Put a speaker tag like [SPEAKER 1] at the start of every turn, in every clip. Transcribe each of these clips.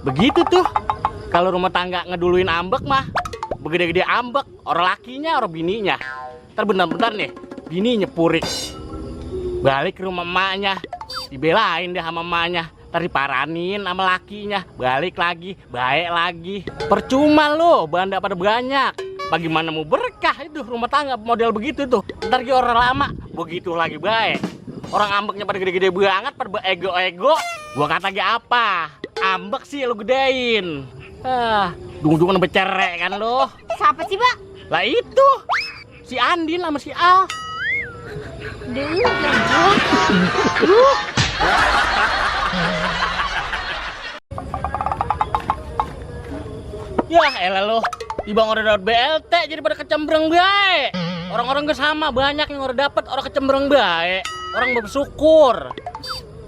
[SPEAKER 1] Begitu tuh. Kalau rumah tangga ngeduluin ambek mah begede-gede ambek, orang lakinya, orang bininya. Ntar bentar-bentar nih, bini nyepurik. Balik ke rumah emaknya, dibelain deh sama emaknya. Ntar diparanin sama lakinya, balik lagi, baik lagi. Percuma lo, bahan pada banyak. Bagaimana mau berkah itu rumah tangga model begitu tuh. Ntar orang lama, begitu lagi baik. Orang ambeknya pada gede-gede banget, pada ego-ego. Gua kata apa? Ambek sih lo gedein. Dung-dungan becerek kan lo.
[SPEAKER 2] Siapa sih, Pak?
[SPEAKER 1] Lah itu, si Andin sama si Al. Ya elah lo, tiba orang dapat BLT jadi pada kecembreng bae. Orang-orang gak sama, banyak yang orang dapat, orang kecembreng bae. Orang bersyukur.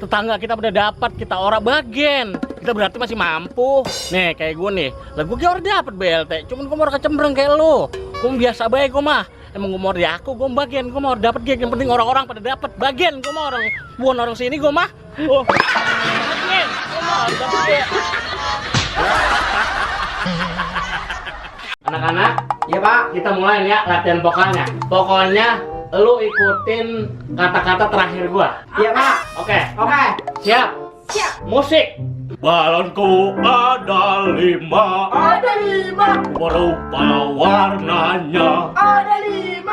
[SPEAKER 1] Tetangga kita udah dapat, kita orang bagian. Kita berarti masih mampu. Nih kayak gue nih, lah gue orang dapat BLT, cuman gue mau orang kecembreng kayak lo. Gue biasa bae gue mah. Emang gue mau di aku, gue bagian, gue mau dapat gig. Yang penting orang-orang pada dapat bagian, gue mau orang buan orang sini gue mah. Oh, bagian, gue mau dapat gig. Anak-anak,
[SPEAKER 3] Iya Pak.
[SPEAKER 1] kita mulai ya latihan vokalnya. Pokoknya lu ikutin kata-kata terakhir gua.
[SPEAKER 3] Iya Pak.
[SPEAKER 1] Oke.
[SPEAKER 3] Oke.
[SPEAKER 1] Siap.
[SPEAKER 2] Siap.
[SPEAKER 1] Musik. Balonku ada 5.
[SPEAKER 3] Ada 5.
[SPEAKER 1] Berupa warnanya.
[SPEAKER 3] Ada 5.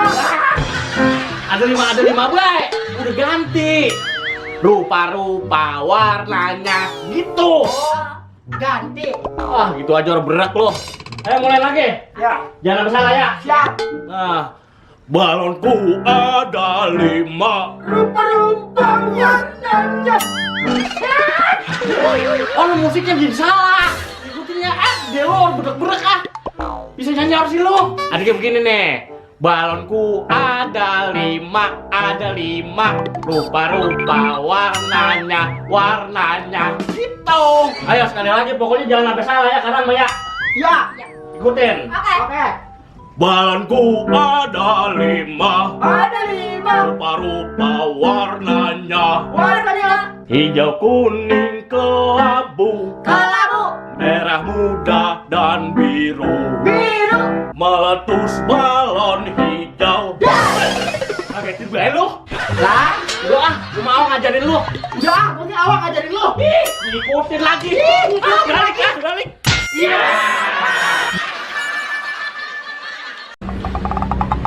[SPEAKER 1] Ada lima baik. Udah ganti. Rupa-rupa warnanya gitu.
[SPEAKER 3] Ganti.
[SPEAKER 1] Ah, gitu aja udah berat loh. Ayo mulai lagi.
[SPEAKER 3] Ya.
[SPEAKER 1] Jangan bersalah ya.
[SPEAKER 3] Siap.
[SPEAKER 1] Nah, balonku ada 5.
[SPEAKER 3] Rupa-rupa warnanya.
[SPEAKER 1] Oh, lu musiknya jadi salah. Ikutinnya dia lo berek-berek ah. Bisa nyanyi harus sih lo. Adiknya begini nih. Balonku ada 5, ada 5. Rupa-rupa warnanya gitu. Ayo sekali lagi, pokoknya jangan sampai salah ya, karena ya.
[SPEAKER 3] Ya.
[SPEAKER 1] Ikutin.
[SPEAKER 2] Oke.
[SPEAKER 3] Oke.
[SPEAKER 1] Balonku ada 5.
[SPEAKER 3] Ada 5.
[SPEAKER 1] Rupa-rupa warnanya.
[SPEAKER 3] Warnanya.
[SPEAKER 1] Hijau, kuning, kelabu,
[SPEAKER 3] Kelabu.
[SPEAKER 1] merah muda dan biru.
[SPEAKER 3] Biru.
[SPEAKER 1] Meletus balon hijau. Oke, tiba lu.
[SPEAKER 3] Lah.
[SPEAKER 1] Lu gua mau ngajarin lu.
[SPEAKER 3] Udah, mungkin awak ngajarin lu.
[SPEAKER 1] Ikutin lagi. Balik. Iya.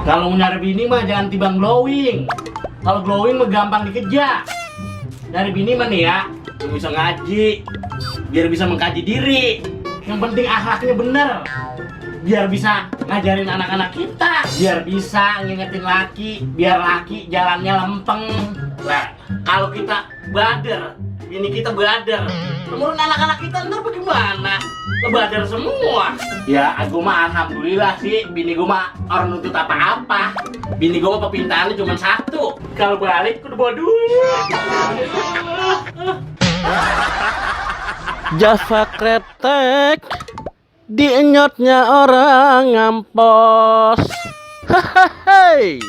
[SPEAKER 1] Kalau mau nyari bini mah jangan timbang glowing. Kalau glowing mah gampang dikejar. Nyari bini mah nih ya, lu bisa ngaji, biar bisa mengkaji diri. Yang penting akhlaknya bener, biar bisa ngajarin anak-anak kita, biar bisa ngingetin laki, biar laki jalannya lempeng. Nah, kalau kita bader, bini kita bader, menurut anak-anak kita ntar bagaimana? Lebader semua. Ya, aku mah alhamdulillah sih, bini gue mah orang nuntut apa-apa. Bini gue mah kepintarannya cuma 1. Kalau balik kudu bawa duit. Java kretek, dienyotnya orang ngampos. Hehehe.